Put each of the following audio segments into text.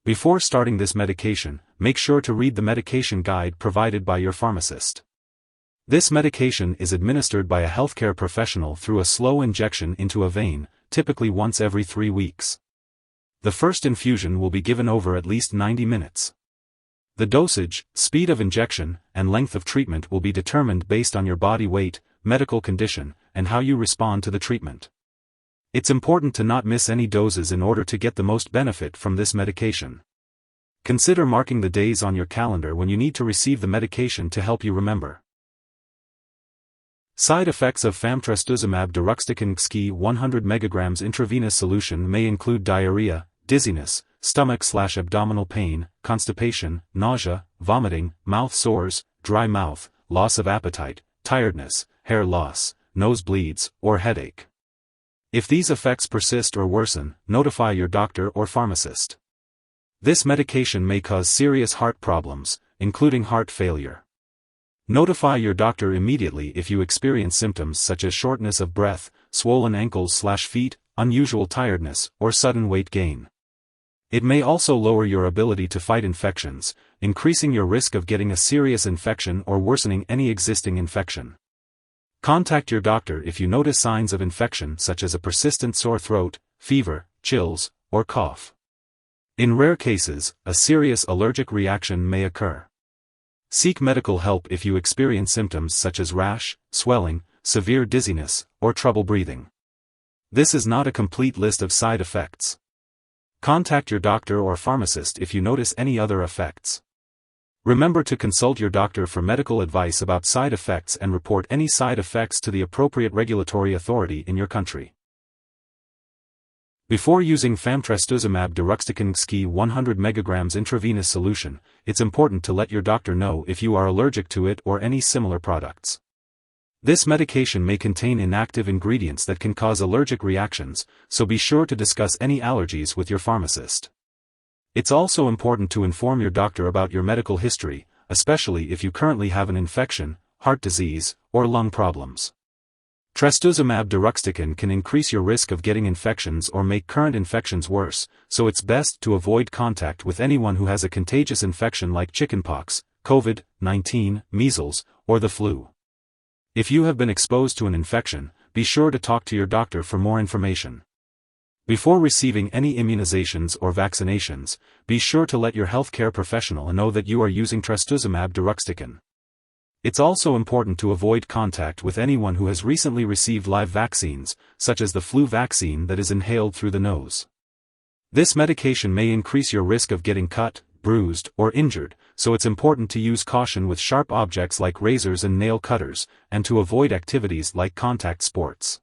Before starting this medication, make sure to read the medication guide provided by your pharmacist. This medication is administered by a healthcare professional through a slow injection into a vein, typically once every 3 weeks. The first infusion will be given over at least 90 minutes. The dosage, speed of injection, and length of treatment will be determined based on your body weight, medical condition, and how you respond to the treatment. It's important to not miss any doses in order to get the most benefit from this medication. Consider marking the days on your calendar when you need to receive the medication to help you remember. Side effects of Fam-Trastuzumab Deruxtecan-Nxki 100 mg intravenous solution may include diarrhea, dizziness, stomach/abdominal pain, constipation, nausea, vomiting, mouth sores, dry mouth, loss of appetite, tiredness, hair loss, nosebleeds, or headache. If these effects persist or worsen, notify your doctor or pharmacist. This medication may cause serious heart problems, including heart failure. Notify your doctor immediately if you experience symptoms such as shortness of breath, swollen ankles/feet, unusual tiredness, or sudden weight gain. It may also lower your ability to fight infections, increasing your risk of getting a serious infection or worsening any existing infection. Contact your doctor if you notice signs of infection such as a persistent sore throat, fever, chills, or cough. In rare cases, a serious allergic reaction may occur. Seek medical help if you experience symptoms such as rash, swelling, severe dizziness, or trouble breathing. This is not a complete list of side effects. Contact your doctor or pharmacist if you notice any other effects. Remember to consult your doctor for medical advice about side effects and report any side effects to the appropriate regulatory authority in your country. Before using Fam-Trastuzumab Deruxtecan-Nxki 100 mg intravenous solution, it's important to let your doctor know if you are allergic to it or any similar products. This medication may contain inactive ingredients that can cause allergic reactions, so be sure to discuss any allergies with your pharmacist. It's also important to inform your doctor about your medical history, especially if you currently have an infection, heart disease, or lung problems. Trastuzumab deruxtecan can increase your risk of getting infections or make current infections worse, so it's best to avoid contact with anyone who has a contagious infection like chickenpox, COVID-19, measles, or the flu. If you have been exposed to an infection, be sure to talk to your doctor for more information. Before receiving any immunizations or vaccinations, be sure to let your healthcare professional know that you are using trastuzumab deruxtecan. It's also important to avoid contact with anyone who has recently received live vaccines, such as the flu vaccine that is inhaled through the nose. This medication may increase your risk of getting cut, bruised, or injured, so it's important to use caution with sharp objects like razors and nail cutters, and to avoid activities like contact sports.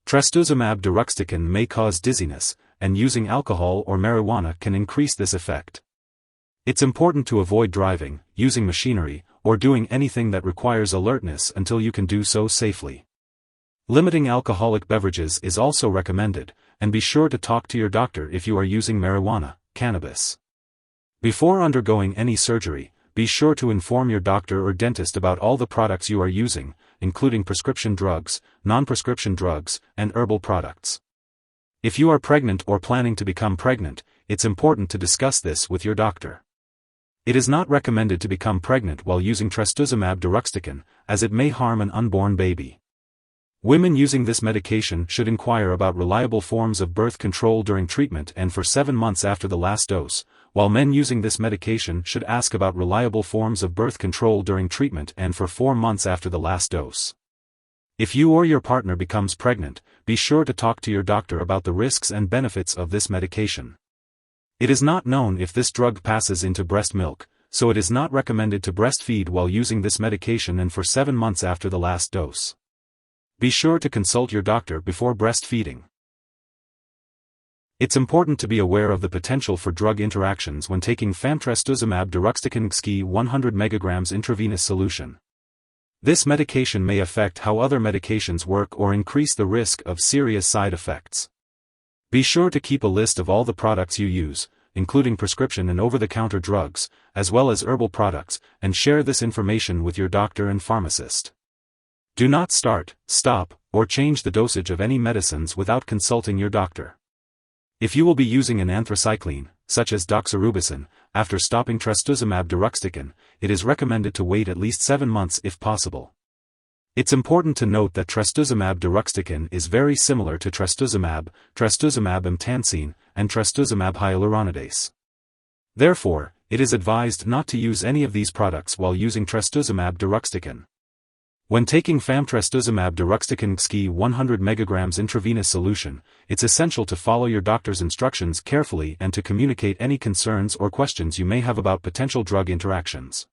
Trastuzumab deruxtecan may cause dizziness, and using alcohol or marijuana can increase this effect. It's important to avoid driving, using machinery, or doing anything that requires alertness until you can do so safely. Limiting alcoholic beverages is also recommended, and be sure to talk to your doctor if you are using marijuana, cannabis. Before undergoing any surgery, be sure to inform your doctor or dentist about all the products you are using, including prescription drugs, non-prescription drugs, and herbal products. If you are pregnant or planning to become pregnant, it's important to discuss this with your doctor. It is not recommended to become pregnant while using trastuzumab deruxtecan, as it may harm an unborn baby. Women using this medication should inquire about reliable forms of birth control during treatment and for 7 months after the last dose, while men using this medication should ask about reliable forms of birth control during treatment and for 4 months after the last dose. If you or your partner becomes pregnant, be sure to talk to your doctor about the risks and benefits of this medication. It is not known if this drug passes into breast milk, so it is not recommended to breastfeed while using this medication and for 7 months after the last dose. Be sure to consult your doctor before breastfeeding. It's important to be aware of the potential for drug interactions when taking Fam-Trastuzumab Deruxtecan-Nxki 100 mg intravenous solution. This medication may affect how other medications work or increase the risk of serious side effects. Be sure to keep a list of all the products you use, including prescription and over-the-counter drugs, as well as herbal products, and share this information with your doctor and pharmacist. Do not start, stop, or change the dosage of any medicines without consulting your doctor. If you will be using an anthracycline, such as doxorubicin, after stopping trastuzumab deruxtecan, it is recommended to wait at least 7 months if possible. It's important to note that trastuzumab deruxtecan is very similar to trastuzumab emtansine, and trastuzumab hyaluronidase. Therefore, it is advised not to use any of these products while using trastuzumab deruxtecan. When taking Fam-Trastuzumab Deruxtecan-Nxki 100 mg intravenous solution, it's essential to follow your doctor's instructions carefully and to communicate any concerns or questions you may have about potential drug interactions.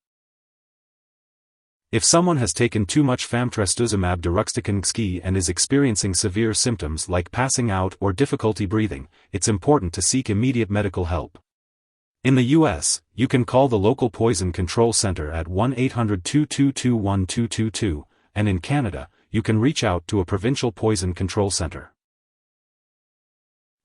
If someone has taken too much Fam-Trastuzumab Deruxtecan-Nxki and is experiencing severe symptoms like passing out or difficulty breathing, it's important to seek immediate medical help. In the U.S., you can call the local poison control center at 1-800-222-1222, and in Canada, you can reach out to a provincial poison control center.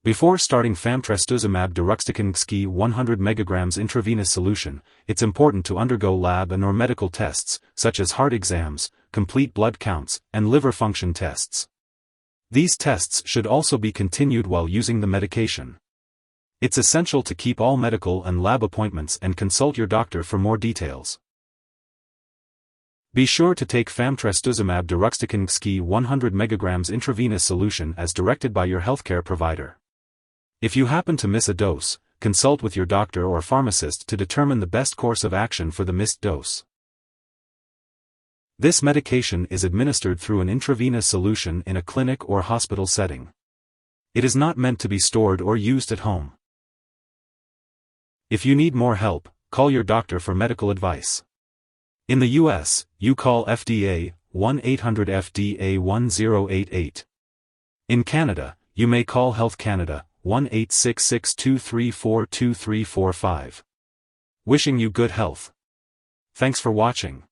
Before starting Fam-Trastuzumab Deruxtecan-Nxki 100 mg intravenous solution, it's important to undergo lab and/or medical tests, such as heart exams, complete blood counts, and liver function tests. These tests should also be continued while using the medication. It's essential to keep all medical and lab appointments and consult your doctor for more details. Be sure to take Fam-Trastuzumab Deruxtecan-Nxki 100 mg intravenous solution as directed by your healthcare provider. If you happen to miss a dose, consult with your doctor or pharmacist to determine the best course of action for the missed dose. This medication is administered through an intravenous solution in a clinic or hospital setting. It is not meant to be stored or used at home. If you need more help, call your doctor for medical advice. In the U.S., you call FDA, 1-800-FDA-1088. In Canada, you may call Health Canada, 1-866-234-2345. Wishing you good health. Thanks for watching.